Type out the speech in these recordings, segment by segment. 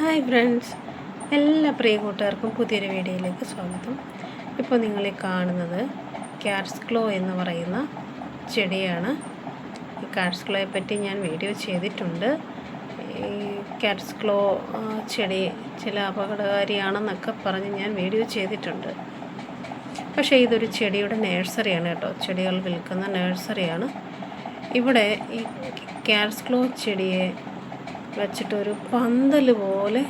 Hi friends, എല്ലാ പ്രിയ കൂട്ടുകാർക്കും പുതിയൊരു വീഡിയോയിലേക്ക് സ്വാഗതം. ഇപ്പോൾ നിങ്ങൾ കാണുന്നത് ക്യാറ്റ്സ് ക്ലോ എന്ന് പറയുന്ന ചെടിയാണ്. ഈ ക്യാറ്റ്സ് ക്ലോയെ പറ്റി ഞാൻ വീഡിയോ ചെയ്തിട്ടുണ്ട്. ഈ ക്യാറ്റ്സ് ക്ലോ ചെടി ചില അപകടകാരിയാണെന്നൊക്കെ പറഞ്ഞ് ഞാൻ വീഡിയോ ചെയ്തിട്ടുണ്ട്. പക്ഷേ ഇതൊരു ചെടിയുടെ നഴ്സറിയാണ് കേട്ടോ, ചെടികൾ വിൽക്കുന്ന നഴ്സറിയാണ്. ഇവിടെ ഈ ക്യാറ്റ്സ് ക്ലോ ചെടിയെ വെച്ചിട്ടൊരു പന്തൽ പോലെ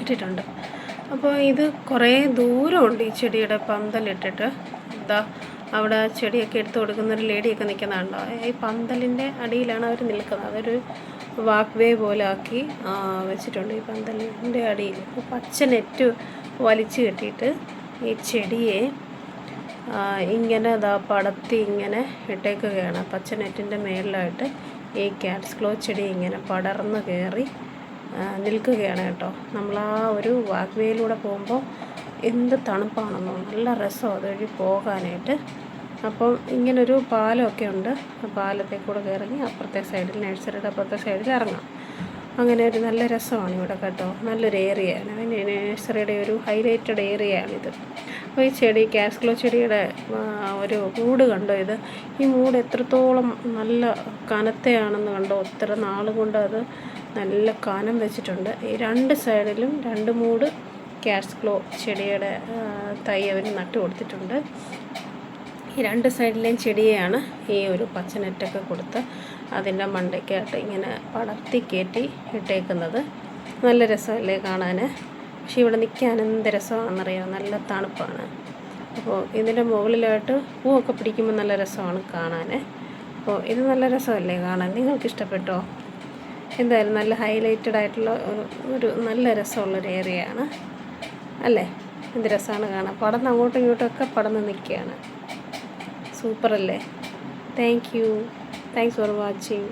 ഇട്ടിട്ടുണ്ട്. അപ്പോൾ ഇത് കുറേ ദൂരമുണ്ട് ഈ ചെടിയുടെ പന്തലിട്ടിട്ട്. എന്താ അവിടെ ചെടിയൊക്കെ എടുത്ത് കൊടുക്കുന്നൊരു ലേഡിയൊക്കെ നിൽക്കുന്നുണ്ടോ? ഈ പന്തലിൻ്റെ അടിയിലാണ് അവർ നിൽക്കുന്നത്. അതൊരു വാക്ക് വേ പോലെ ആക്കി വെച്ചിട്ടുണ്ട് ഈ പന്തലിൻ്റെ അടിയിൽ. പച്ച നെറ്റ് വലിച്ചു കെട്ടിയിട്ട് ഈ ചെടിയെ ഇങ്ങനെ പടത്തി ഇങ്ങനെ ഇട്ടേക്കുകയാണ്. പച്ച നെറ്റിൻ്റെ മേളിലായിട്ട് ഈ ക്യാറ്റ്സ് ക്ലോ ചെടി ഇങ്ങനെ പടർന്ന് കയറി നിൽക്കുകയാണ് കേട്ടോ. നമ്മൾ ആ ഒരു വാക്ക് വേയിലൂടെ പോകുമ്പോൾ എന്ത് തണുപ്പാണെന്നോ, നല്ല രസമാണ് അതുവഴി പോകാനായിട്ട്. അപ്പം ഇങ്ങനൊരു പാലമൊക്കെ ഉണ്ട്. ആ പാലത്തെ കൂടെ ഇറങ്ങി അപ്പുറത്തെ സൈഡിൽ, നഴ്സറിയുടെ അപ്പുറത്തെ സൈഡിൽ ഇറങ്ങാം. അങ്ങനെ ഒരു നല്ല രസമാണ് ഇവിടെ കേട്ടോ. നല്ലൊരു ഏരിയയാണ്, നഴ്സറിയുടെ ഒരു ഹൈലൈറ്റഡ് ഏരിയയാണിത്. അപ്പോൾ ഈ ചെടി, ക്യാറ്റ്സ് ക്ലോ ചെടിയുടെ ഒരു മൂട് കണ്ടോ? ഈ മൂട് എത്രത്തോളം നല്ല കനത്തെയാണെന്ന് കണ്ടോ? ഒത്തിരി നാൾ കൊണ്ട് അത് നല്ല കനം വെച്ചിട്ടുണ്ട്. ഈ രണ്ട് സൈഡിലും രണ്ട് മൂട് ക്യാറ്റ്സ് ക്ലോ ചെടിയുടെ തൈ അവർ നട്ടു കൊടുത്തിട്ടുണ്ട്. ഈ രണ്ട് സൈഡിലെയും ചെടിയെയാണ് ഈ ഒരു പച്ച നെറ്റൊക്കെ കൊടുത്ത് അതിൻ്റെ മണ്ടയ്ക്കായിട്ട് ഇങ്ങനെ പടർത്തി കയറ്റി ഇട്ടേക്കുന്നത്. നല്ല രസമല്ലേ കാണാൻ? പക്ഷേ ഇവിടെ നിൽക്കാൻ എന്ത് രസമാണെന്നറിയാം, നല്ല തണുപ്പാണ്. അപ്പോൾ ഇതിൻ്റെ മുകളിലായിട്ട് പൂവൊക്കെ പിടിക്കുമ്പോൾ നല്ല രസമാണ് കാണാൻ. അപ്പോൾ ഇത് നല്ല രസമല്ലേ കാണാൻ? നിങ്ങൾക്ക് ഇഷ്ടപ്പെട്ടോ? എന്തായാലും നല്ല ഹൈലൈറ്റഡ് ആയിട്ടുള്ള ഒരു നല്ല രസമുള്ളൊരു ഏരിയയാണ് അല്ലേ? എന്ത് രസമാണ് കാണാൻ. പടന്ന് അങ്ങോട്ടും ഇങ്ങോട്ടുമൊക്കെ പടന്ന് നിൽക്കുകയാണ്. സൂപ്പറല്ലേ? Thanks for watching.